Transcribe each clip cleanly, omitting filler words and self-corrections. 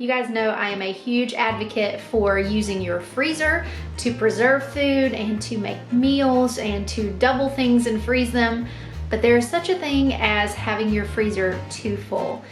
You guys know I am a huge advocate for using your freezer to preserve food and to make meals and to double things and freeze them, but there is such a thing as having your freezer too full.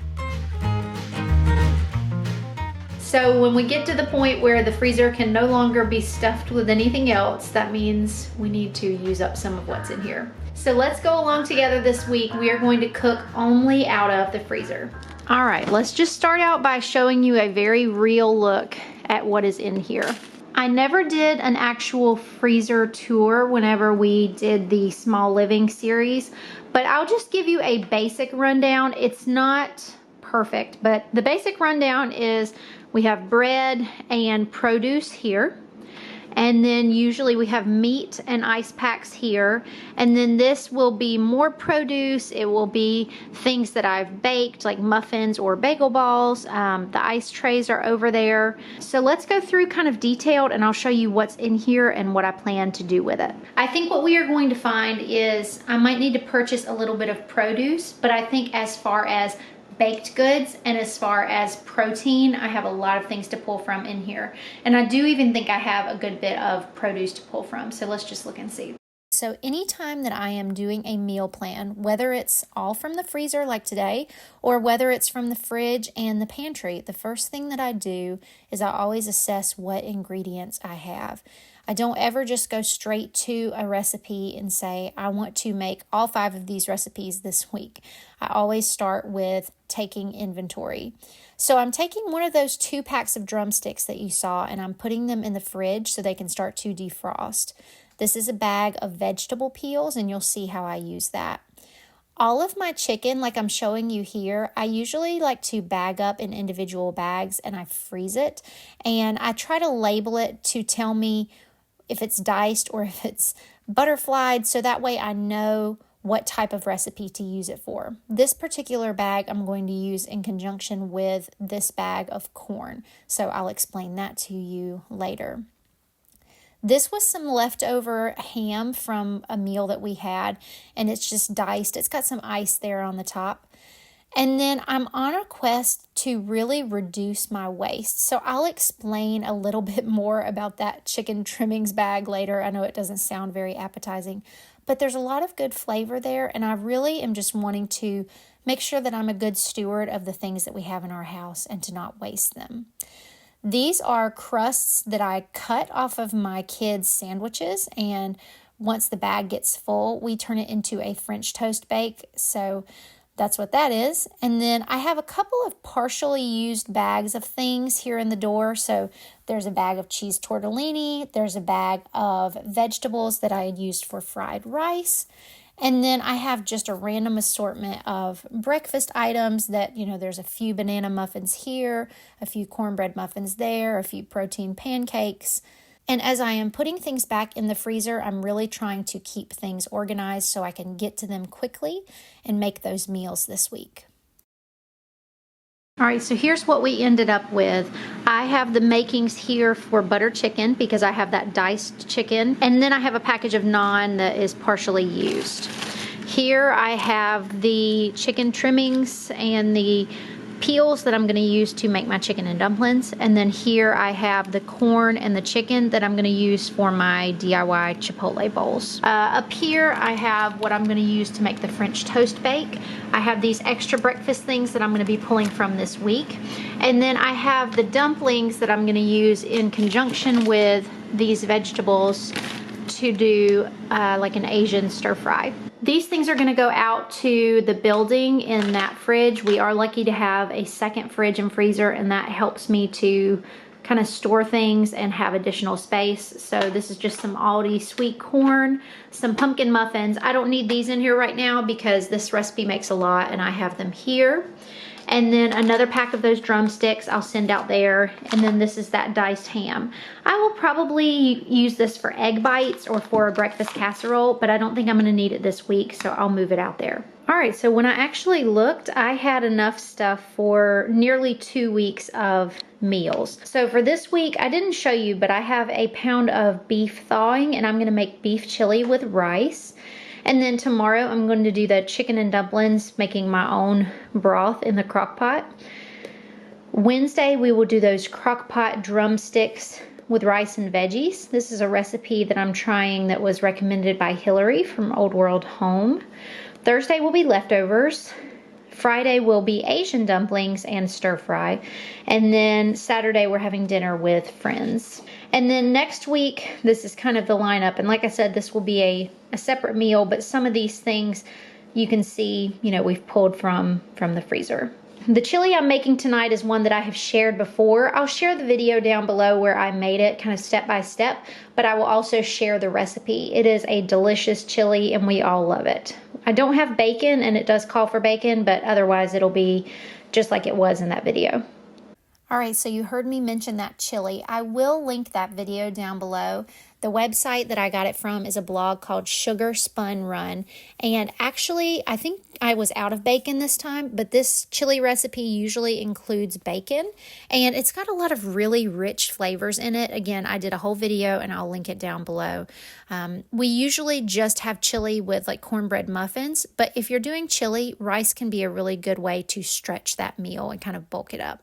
So when we get to the point where the freezer can no longer be stuffed with anything else, that means we need to use up some of what's in here. So let's go along together this week. We are going to cook only out of the freezer. All right, let's just start out by showing you a very real look at what is in here. I never did an actual freezer tour whenever we did the small living series, but I'll just give you a basic rundown. It's not perfect, but the basic rundown is we have bread and produce here. And then usually we have meat and ice packs here. And then this will be more produce. It will be things that I've baked, like muffins or bagel balls. The ice trays are over there. So let's go through kind of detailed and I'll show you what's in here and what I plan to do with it. I think what we are going to find is I might need to purchase a little bit of produce, but I think as far as baked goods and as far as protein, I have a lot of things to pull from in here. And I do even think I have a good bit of produce to pull from. So let's just look and see. So anytime that I am doing a meal plan, whether it's all from the freezer like today, or whether it's from the fridge and the pantry, the first thing that I do is I always assess what ingredients I have. I don't ever just go straight to a recipe and say, I want to make all 5 of these recipes this week. I always start with taking inventory. So I'm taking one of those 2 packs of drumsticks that you saw and I'm putting them in the fridge so they can start to defrost. This is a bag of vegetable peels and you'll see how I use that. All of my chicken, like I'm showing you here, I usually like to bag up in individual bags and I freeze it. And I try to label it to tell me if it's diced or if it's butterflied, so that way I know what type of recipe to use it for. This particular bag I'm going to use in conjunction with this bag of corn, so I'll explain that to you later. This was some leftover ham from a meal that we had, and it's just diced. It's got some ice there on the top. And then I'm on a quest to really reduce my waste. So I'll explain a little bit more about that chicken trimmings bag later. I know it doesn't sound very appetizing, but there's a lot of good flavor there. And I really am just wanting to make sure that I'm a good steward of the things that we have in our house and to not waste them. These are crusts that I cut off of my kids' sandwiches. And once the bag gets full, we turn it into a French toast bake. So that's what that is. And then I have a couple of partially used bags of things here in the door. So there's a bag of cheese tortellini. There's a bag of vegetables that I had used for fried rice. And then I have just a random assortment of breakfast items that, there's a few banana muffins here, a few cornbread muffins there, a few protein pancakes. And as I am putting things back in the freezer, I'm really trying to keep things organized so I can get to them quickly and make those meals this week. All right, so here's what we ended up with. I have the makings here for butter chicken because I have that diced chicken. And then I have a package of naan that is partially used. Here I have the chicken trimmings and the peels that I'm going to use to make my chicken and dumplings. And then here I have the corn and the chicken that I'm going to use for my DIY Chipotle bowls. Up here I have what I'm going to use to make the French toast bake. I have these extra breakfast things that I'm going to be pulling from this week. And then I have the dumplings that I'm going to use in conjunction with these vegetables to do like an Asian stir fry. These things are going to go out to the building in that fridge. We are lucky to have a second fridge and freezer, and that helps me to kind of store things and have additional space. So this is just some Aldi sweet corn, some pumpkin muffins. I don't need these in here right now because this recipe makes a lot and I have them here. And then another pack of those drumsticks I'll send out there. And then this is that diced ham. I will probably use this for egg bites or for a breakfast casserole, but I don't think I'm gonna need it this week, so I'll move it out there. All right, so when I actually looked, I had enough stuff for nearly 2 weeks of meals. So for this week, I didn't show you, but I have a pound of beef thawing and I'm gonna make beef chili with rice. And then tomorrow I'm going to do the chicken and dumplings, making my own broth in the crock pot. Wednesday, we will do those crock pot drumsticks with rice and veggies. This is a recipe that I'm trying that was recommended by Hillary from Old World Home. Thursday will be leftovers. Friday will be Asian dumplings and stir fry. And then Saturday, we're having dinner with friends. And then next week, this is kind of the lineup. And like I said, this will be a separate meal, but some of these things you can see, we've pulled from the freezer. The chili I'm making tonight is one that I have shared before. I'll share the video down below where I made it kind of step by step, but I will also share the recipe. It is a delicious chili and we all love it. I don't have bacon and it does call for bacon, but otherwise it'll be just like it was in that video. All right, so you heard me mention that chili. I will link that video down below. The website that I got it from is a blog called Sugar Spun Run. And actually, I think I was out of bacon this time, but this chili recipe usually includes bacon. And it's got a lot of really rich flavors in it. Again, I did a whole video and I'll link it down below. We usually just have chili with like cornbread muffins, but if you're doing chili, rice can be a really good way to stretch that meal and kind of bulk it up.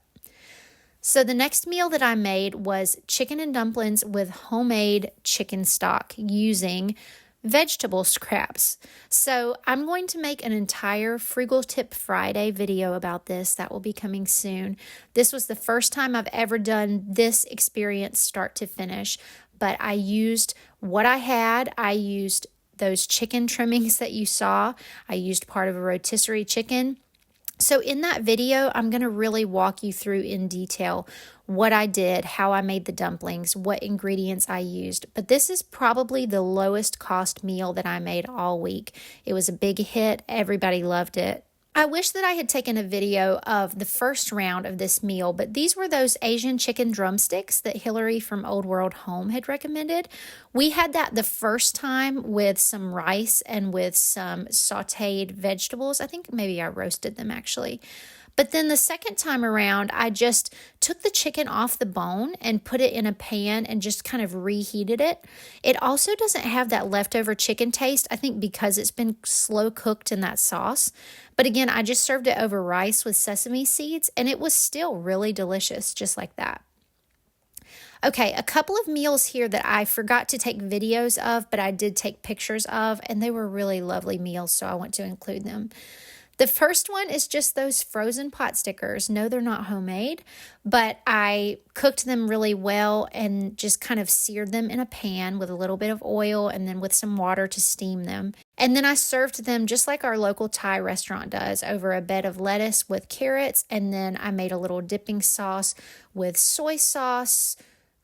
So the next meal that I made was chicken and dumplings with homemade chicken stock using vegetable scraps. So I'm going to make an entire Frugal Tip Friday video about this. That will be coming soon. This was the first time I've ever done this experience start to finish, but I used what I had. I used those chicken trimmings that you saw. I used part of a rotisserie chicken. So in that video, I'm going to really walk you through in detail what I did, how I made the dumplings, what ingredients I used. But this is probably the lowest cost meal that I made all week. It was a big hit. Everybody loved it. I wish that I had taken a video of the first round of this meal, but these were those Asian chicken drumsticks that Hillary from Old World Home had recommended. We had that the first time with some rice and with some sauteed vegetables. I think maybe I roasted them actually. But then the second time around, I just took the chicken off the bone and put it in a pan and just kind of reheated it. It also doesn't have that leftover chicken taste, I think because it's been slow cooked in that sauce. But again, I just served it over rice with sesame seeds and it was still really delicious, just like that. Okay, a couple of meals here that I forgot to take videos of, but I did take pictures of, and they were really lovely meals, so I want to include them. The first one is just those frozen pot stickers. No, they're not homemade, but I cooked them really well and just kind of seared them in a pan with a little bit of oil and then with some water to steam them. And then I served them just like our local Thai restaurant does, over a bed of lettuce with carrots. And then I made a little dipping sauce with soy sauce.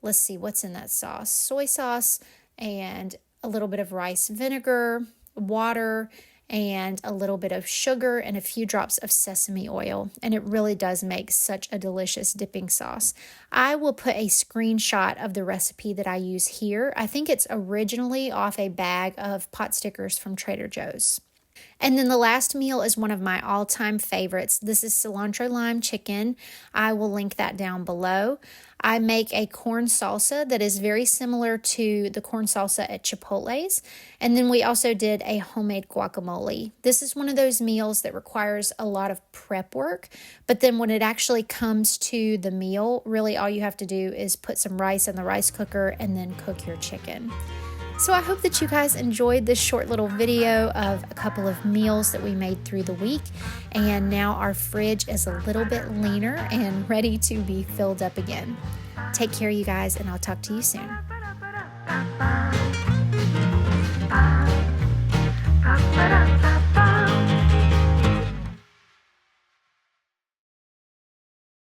Let's see, what's in that sauce? Soy sauce and a little bit of rice vinegar, water, and a little bit of sugar and a few drops of sesame oil. And it really does make such a delicious dipping sauce. I will put a screenshot of the recipe that I use here. I think it's originally off a bag of pot stickers from Trader Joe's. And then the last meal is one of my all-time favorites. This is cilantro lime chicken. I will link that down below. I make a corn salsa that is very similar to the corn salsa at Chipotle's. And then we also did a homemade guacamole. This is one of those meals that requires a lot of prep work, but then when it actually comes to the meal, really all you have to do is put some rice in the rice cooker and then cook your chicken. So I hope that you guys enjoyed this short little video of a couple of meals that we made through the week. And now our fridge is a little bit leaner and ready to be filled up again. Take care, you guys, and I'll talk to you soon.